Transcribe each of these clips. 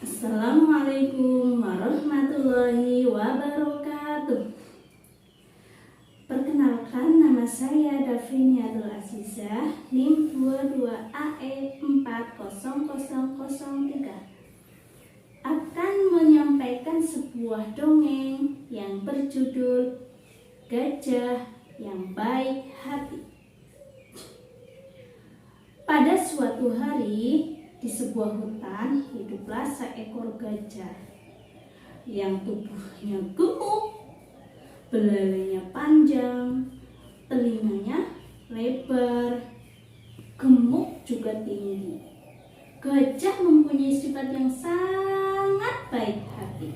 Assalamualaikum warahmatullahi wabarakatuh. Perkenalkan, nama saya Daviniatul Azizah, NIM 22AE400003. Akan menyampaikan sebuah dongeng yang berjudul Gajah yang Baik Hati. Pada suatu hari, di sebuah hutan hiduplah seekor gajah yang tubuhnya gemuk, belalainya panjang, telinganya lebar, gemuk juga tinggi. Gajah mempunyai sifat yang sangat baik hati.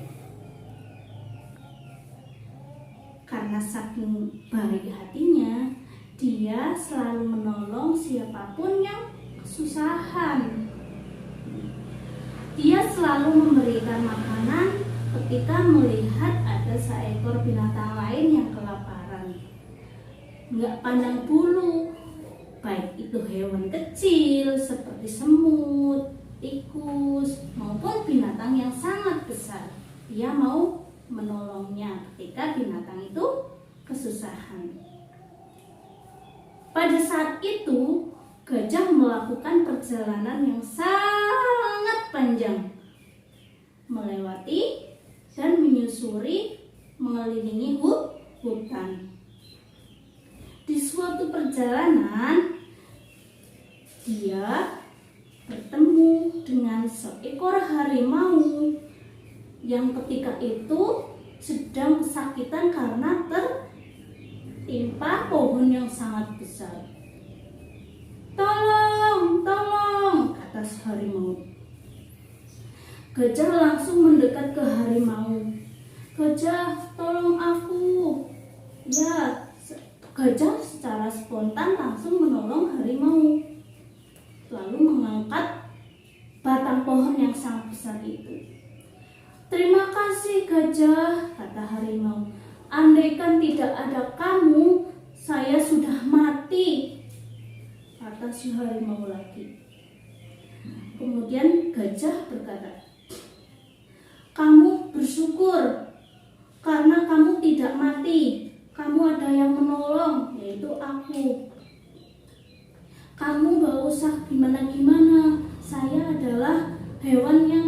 Karena saking baik hatinya, dia selalu menolong siapapun yang kesusahan. Dia selalu memberikan makanan ketika melihat ada seekor binatang lain yang kelaparan. Nggak pandang bulu, baik itu hewan kecil seperti semut, tikus, maupun binatang yang sangat besar. Dia mau menolongnya ketika binatang itu kesusahan. Pada saat itu, gajah melakukan perjalanan yang sangat panjang, melewati dan menyusuri mengelilingi hutan. Di suatu perjalanan, dia bertemu dengan seekor harimau yang ketika itu sedang kesakitan karena tertimpa pohon yang sangat besar. "Tolong, tolong," kata harimau. Gajah langsung mendekat ke harimau. "Gajah, tolong aku." Ya, gajah secara spontan langsung menolong harimau, lalu mengangkat batang pohon yang sangat besar itu. "Terima kasih gajah," kata harimau. "Andaikan tidak ada kamu, saya sudah mati," kata si harimau lagi. Kemudian gajah berkata, "Kamu bersyukur karena kamu tidak mati. Kamu ada yang menolong, yaitu aku. Kamu gak usah gimana-gimana. Saya adalah hewan yang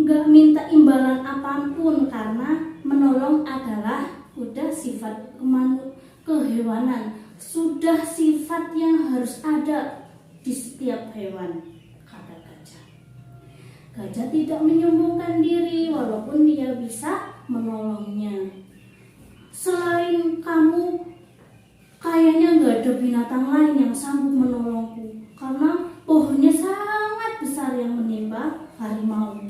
gak minta imbalan apapun karena menolong adalah udah sifat kehewanan. Sudah sifat yang harus ada di setiap hewan," kata gajah. Gajah tidak menyombongkan diri walaupun dia bisa menolongnya. "Selain kamu, kayaknya gak ada binatang lain yang sanggup menolongku karena pohonnya sangat besar yang menimpa harimau."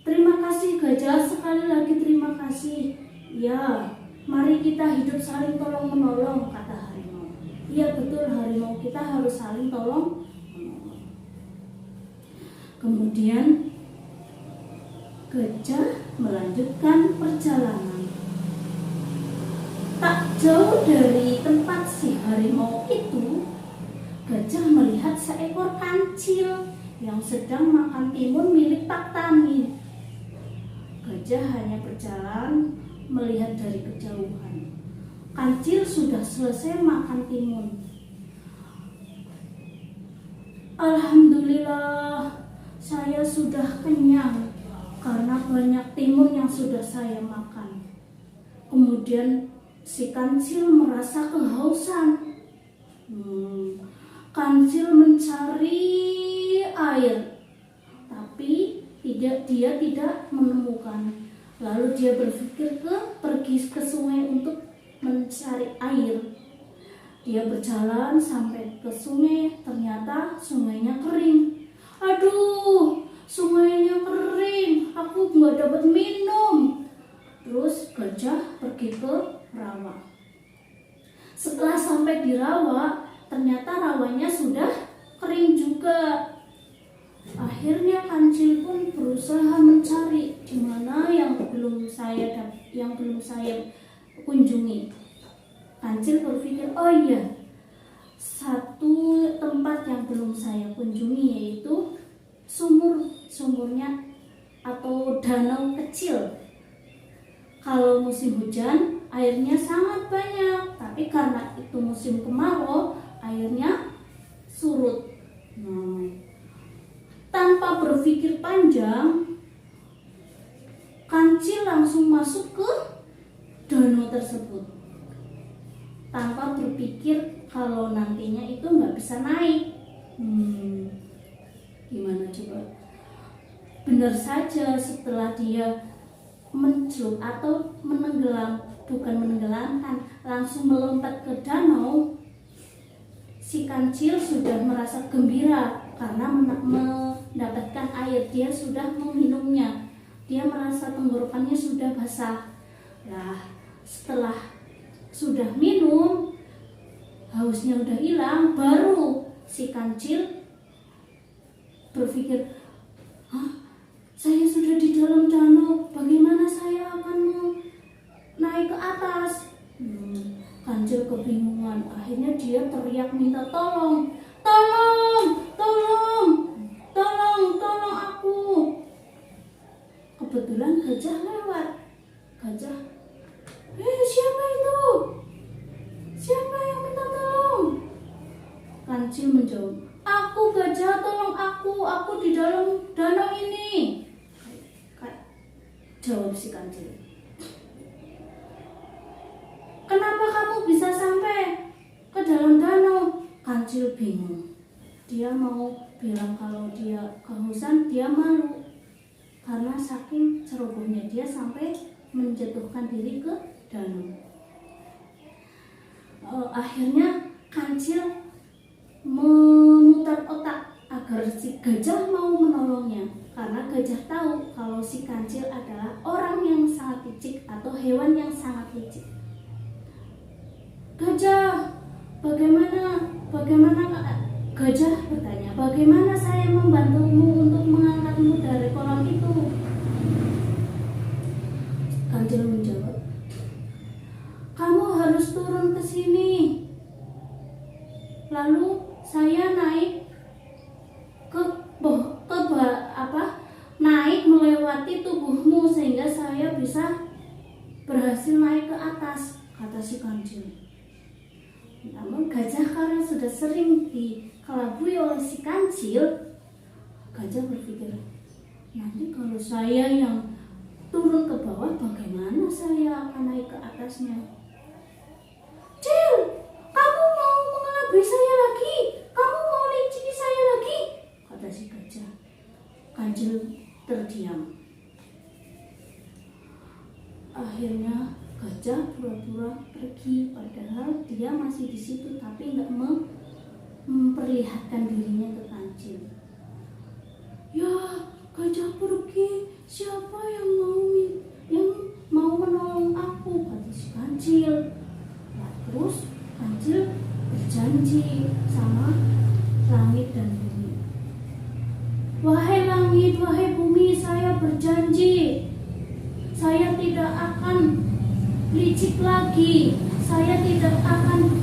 "Terima kasih gajah, sekali lagi terima kasih. Ya, mari kita hidup saling tolong menolong," kata harimau. "Iya betul harimau, kita harus saling tolong menolong." Kemudian gajah melanjutkan perjalanan. Tak jauh dari tempat si harimau itu, gajah melihat seekor kancil yang sedang makan timun milik Pak Tani. Gajah hanya berjalan melihat dari kejauhan. Kancil sudah selesai makan timun. "Alhamdulillah, saya sudah kenyang karena banyak timun yang sudah saya makan." Kemudian si kancil merasa kehausan. Kancil mencari air, tapi dia tidak menemukan. Lalu dia berpikir pergi ke sungai untuk mencari air. Dia berjalan sampai ke sungai, ternyata sungainya kering. "Aduh, sungainya kering, aku nggak dapat minum." Terus gajah pergi ke rawa. Setelah sampai di rawa, ternyata rawanya sudah kering juga. Akhirnya kancil pun berusaha mencari di mana yang belum saya kunjungi. Kancil berpikir, "Oh iya, satu tempat yang belum saya kunjungi yaitu hujan airnya sangat banyak, tapi karena itu musim kemarau airnya surut. Tanpa berpikir panjang, kancil langsung masuk ke danau tersebut tanpa berpikir kalau nantinya itu nggak bisa naik. Gimana coba? Benar saja, setelah dia mencelup atau bukan menenggelamkan, langsung melompat ke danau, si kancil sudah merasa gembira karena mendapatkan air. Dia sudah meminumnya, dia merasa tenggorokannya sudah basah. Nah, setelah sudah minum, hausnya udah hilang, baru si kancil berpikir, saya sudah di dalam danau, bagaimana saya akan naik ke atas? Kancil kebingungan. Akhirnya dia teriak minta tolong, tolong aku. Kebetulan gajah lewat. Gajah, siapa itu? Siapa yang minta tolong? Kancil menjawab, aku gajah, tolong aku di dalam danau ini. Jawab si kancil. Kenapa kamu bisa sampai ke dalam danau? Kancil bingung. Dia mau bilang kalau dia kehausan, dia malu karena saking cerobohnya dia sampai menjatuhkan diri ke danau. Akhirnya kancil memutar otak agar si gajah mau menolongnya, karena gajah tahu kalau si kancil adalah orang yang sangat licik atau hewan yang sangat licik. Gajah, bagaimana? Gajah bertanya, bagaimana saya membantumu untuk mengangkatmu dari kolam itu? Kancil menjawab, kamu harus turun ke sini. Lalu saya naik naik melewati tubuhmu sehingga saya bisa berhasil naik ke atas, kata si kancil. Namun gajah karena sudah sering dikelabui oleh si kancil, gajah berpikir, nanti kalau saya yang turun ke bawah, bagaimana saya akan naik ke atasnya? Cil, kamu mau mengelabui saya lagi? Kamu mau liciki saya lagi? Kata si gajah. Kancil terdiam. Akhirnya gajah pura-pura pergi, padahal dia masih di situ tapi nggak memperlihatkan dirinya ke kancil. Ya, gajah pergi. Siapa yang mau menolong aku? Kata si kancil. Nah, terus kancil berjanji sama langit dan bumi. Wahai langit, wahai bumi, saya berjanji, saya tidak akan licik lagi, saya tidak akan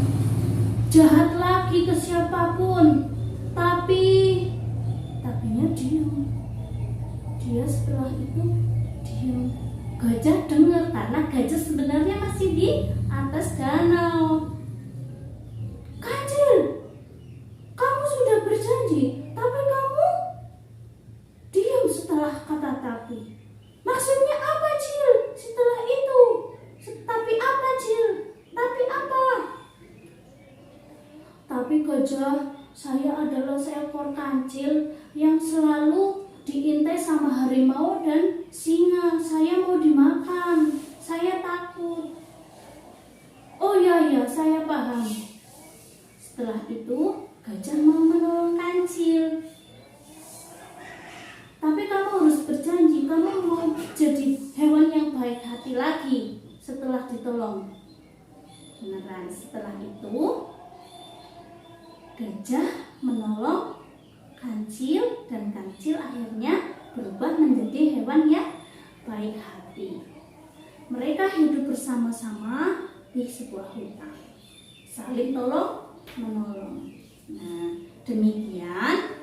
jahat lagi ke siapapun. Tapinya diam. Dia setelah itu diam. Gajah dengar karena gajah sebenarnya masih di atas danau. Kancil, kamu sudah berjanji, tapi kamu diam setelah kata tapi. Maksudnya apa, Cil? Setelah itu, tapi apa, Cil? Tapi apa? Tapi gajah, saya adalah seekor kancil yang selalu diintai sama harimau dan singa. Saya mau dimakan. Saya takut. Oh ya, saya paham. Setelah itu, gajah mau menolong kancil. Tapi kamu harus berjanji, kamu mau jadi hewan yang baik hati lagi setelah ditolong. Beneran. Setelah itu, gajah menolong kancil dan kancil akhirnya berubah menjadi hewan yang baik hati. Mereka hidup bersama-sama di sebuah hutan, saling tolong menolong. Nah, demikian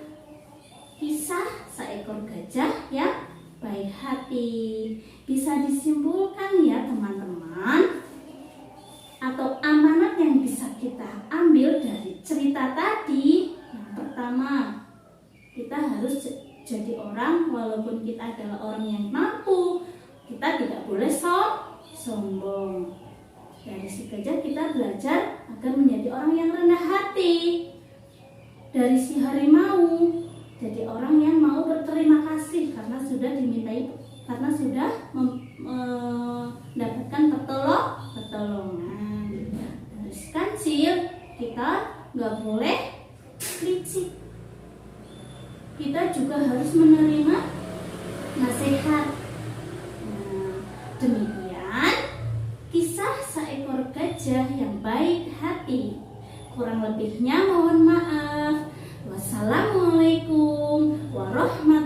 kisah seekor gajah yang baik hati. Bisa disimpulkan ya teman-teman, walaupun kita adalah orang yang mampu, kita tidak boleh sombong. Dari si gajah kita belajar agar menjadi orang yang rendah hati. Dari si harimau, jadi orang yang mau berterima kasih karena sudah dimintai, karena sudah mendapatkan pertolongan. Dari si kancil, kita nggak boleh licik. Kita juga harus menerima nasihat. Demikian kisah seekor gajah yang baik hati. Kurang lebihnya mohon maaf. Wassalamualaikum warahmatullahi